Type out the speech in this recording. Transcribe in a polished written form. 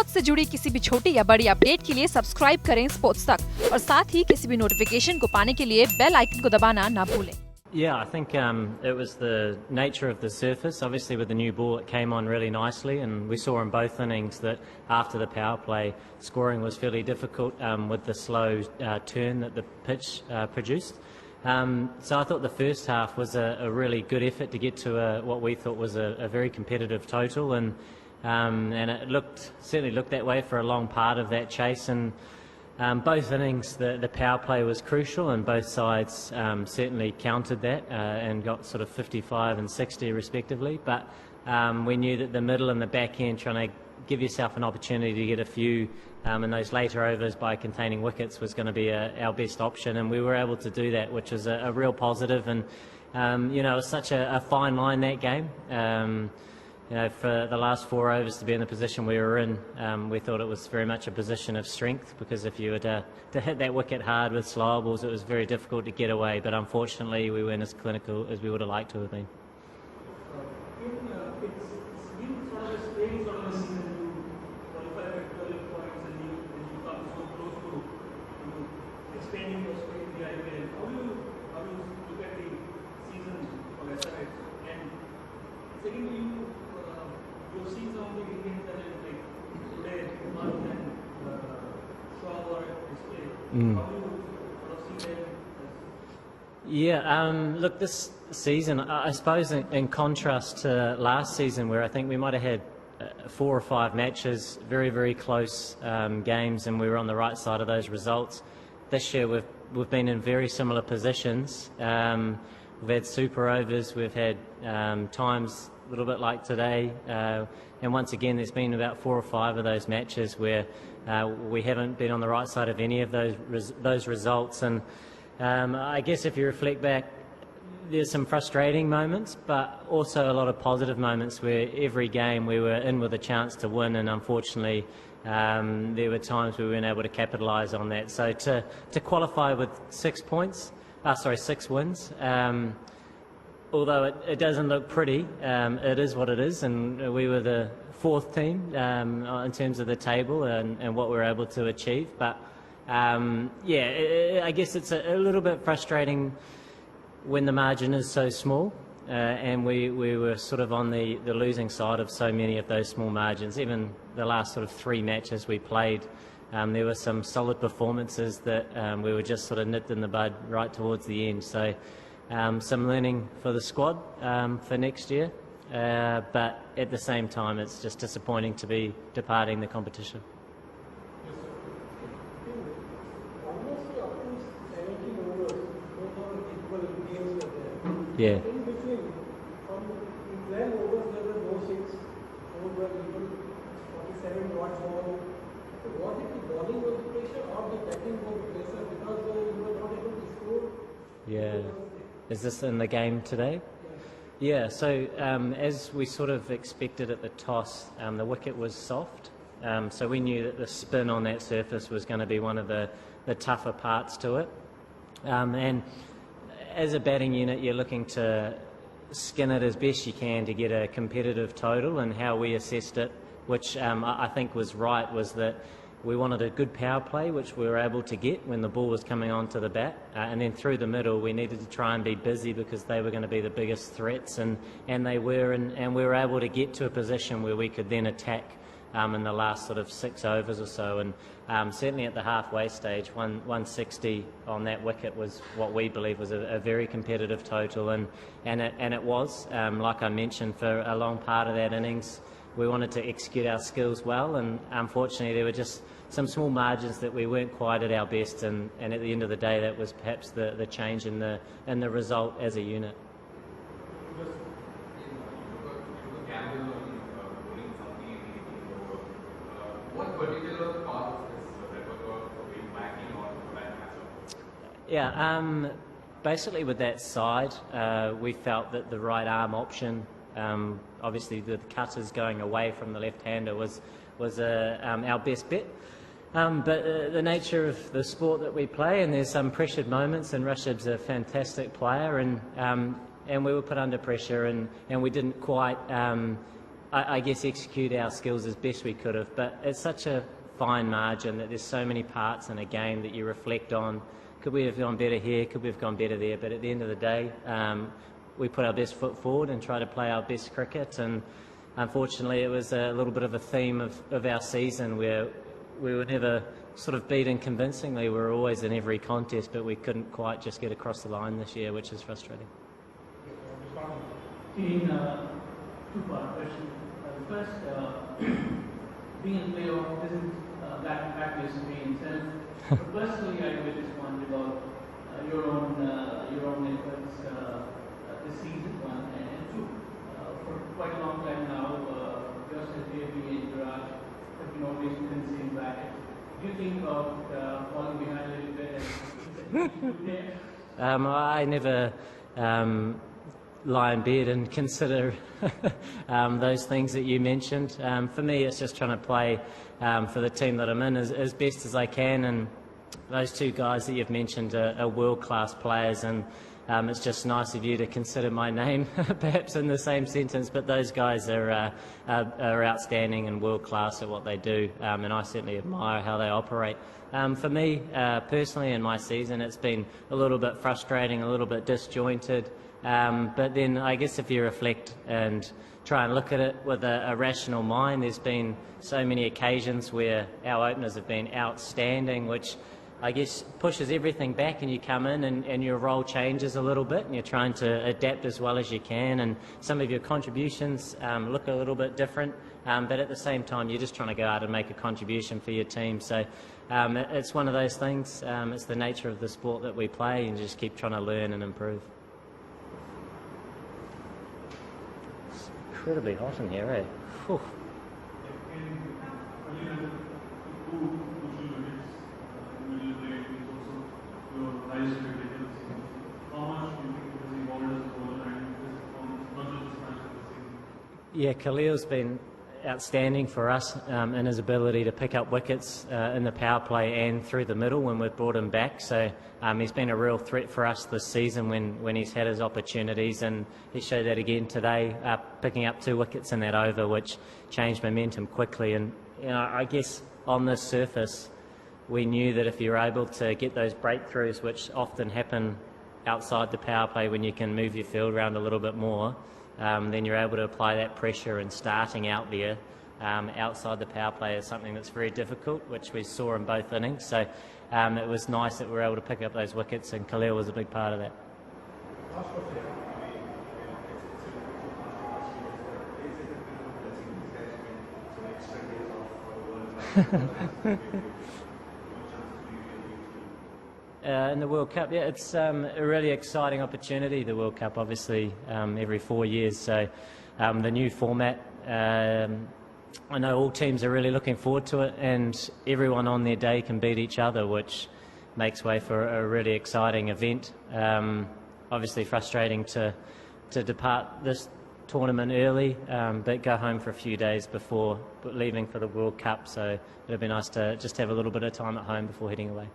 Sports से जुड़ी किसी भी छोटी या बड़ी अपडेट के लिए सब्सक्राइब करें स्पोर्ट्स तक और साथ ही किसी भी नोटिफिकेशन को पाने के लिए बेल आइकन को दबाना ना भूलें। Yeah, I think it was the nature of the surface. Obviously with the new ball it came on really nicely, and we saw in both innings that after the power play scoring was fairly difficult with the slow turn that the pitch produced. So I thought the first half was a really good effort to get to what we thought was a very competitive total, and it certainly looked that way for a long part of that chase. And both innings, the power play was crucial, and both sides certainly countered that and got sort of 55 and 60 respectively. But we knew that the middle and the back end, trying to give yourself an opportunity to get a few in those later overs by containing wickets, was going to be our best option, and we were able to do that, which was a real positive. And you know, it was such a fine line, that game. You know, for the last 4 overs to be in the position we were in, we thought it was very much a position of strength, because if you were to hit that wicket hard with slower balls, it was very difficult to get away. But unfortunately, we weren't as clinical as we would have liked to have been. It's been sort of a strange sort of a season. You qualify with 12 points and you come so close to expanding your space in the IPL. How do you look at the season for SRH? And secondly, you've seen some of the Indian talent like today, Mark and Shaw or display. How do you sort of see them? Yeah, look, this season, I suppose in contrast to last season, where I think we might have had 4 or 5 matches, very, very close games, and we were on the right side of those results. This year we've been in very similar positions. We've had super overs, we've had times a little bit like today, and once again there's been about 4 or 5 of those matches where we haven't been on the right side of any of those results. And I guess if you reflect back, there's some frustrating moments, but also a lot of positive moments where every game we were in with a chance to win, and unfortunately there were times we weren't able to capitalise on that. So to qualify with 6 wins, although it doesn't look pretty, it is what it is, and we were the 4th team in terms of the table and what we were able to achieve. But yeah, I guess it's a little bit frustrating when the margin is so small, and we were sort of on the losing side of so many of those small margins. Even the last sort of 3 matches we played, there were some solid performances that we were just sort of nipped in the bud right towards the end. So some learning for the squad for next year, but at the same time it's just disappointing to be departing the competition. Yeah. In between, from the 12 overs there were no 6, overs were even 47 not ball. Was it the bowling was the pressure or the batting was the pressure, because you were not able to score? Yeah. Is this in the game today? Yeah, so as we sort of expected at the toss, the wicket was soft, so we knew that the spin on that surface was going to be one of the tougher parts to it. And as a batting unit, you're looking to skin it as best you can to get a competitive total, and how we assessed it, which I think was right, was that we wanted a good power play, which we were able to get when the ball was coming onto the bat, and then through the middle we needed to try and be busy, because they were going to be the biggest threats, and they were, and we were able to get to a position where we could then attack in the last sort of 6 overs or so. And certainly at the halfway stage, 160 on that wicket was what we believe was a very competitive total, and it was. Like I mentioned, for a long part of that innings we wanted to execute our skills well, and unfortunately there were just some small margins that we weren't quite at our best, and at the end of the day that was perhaps the change in the result as a unit. What particular cause this repertoire for being lacking on that matchup? Yeah, basically with that side, we felt that the right arm option, obviously the cutters going away from the left-hander, was our best bet. But the nature of the sport that we play, and there's some pressured moments, and Rashid's a fantastic player, and we were put under pressure, and we didn't quite I guess, execute our skills as best we could have. But it's such a fine margin that there's so many parts in a game that you reflect on. Could we have gone better here? Could we have gone better there? But at the end of the day, we put our best foot forward and try to play our best cricket. And unfortunately, it was a little bit of a theme of our season where we were never sort of beaten convincingly. We were always in every contest, but we couldn't quite just get across the line this year, which is frustrating. In two-part question. The first, being a playoff isn't that practice in itself. But personally, I was just wondering about your own efforts this season, one, and two. For quite a long time now, just as Davey and Raj have been always within the same bracket. Do you think about falling behind a little bit and I never lie in bed and consider those things that you mentioned. For me, it's just trying to play for the team that I'm in as best as I can, and those two guys that you've mentioned are world-class players, and it's just nice of you to consider my name perhaps in the same sentence, but those guys are outstanding and world-class at what they do, and I certainly admire how they operate. For me, personally, in my season, it's been a little bit frustrating, a little bit disjointed, but then I guess if you reflect and try and look at it with a rational mind, there's been so many occasions where our openers have been outstanding, which I guess pushes everything back, and you come in and your role changes a little bit and you're trying to adapt as well as you can, and some of your contributions look a little bit different, but at the same time you're just trying to go out and make a contribution for your team. So it's one of those things, it's the nature of the sport that we play, and you just keep trying to learn and improve. It's incredibly hot in here, eh? Whew. Yeah, Khaleel's been outstanding for us in his ability to pick up wickets in the power play and through the middle when we've brought him back. So he's been a real threat for us this season when he's had his opportunities, and he showed that again today, picking up 2 wickets in that over, which changed momentum quickly. And you know, I guess on this surface, we knew that if you're able to get those breakthroughs, which often happen outside the power play when you can move your field around a little bit more, then you're able to apply that pressure, and starting out there outside the power play is something that's very difficult, which we saw in both innings. So it was nice that we were able to pick up those wickets, and Khaleel was a big part of that. In the World Cup, yeah, it's a really exciting opportunity, the World Cup, obviously every 4 years, so the new format, I know all teams are really looking forward to it, and everyone on their day can beat each other, which makes way for a really exciting event. Obviously frustrating to depart this tournament early, but go home for a few days before leaving for the World Cup, so it'll be nice to just have a little bit of time at home before heading away.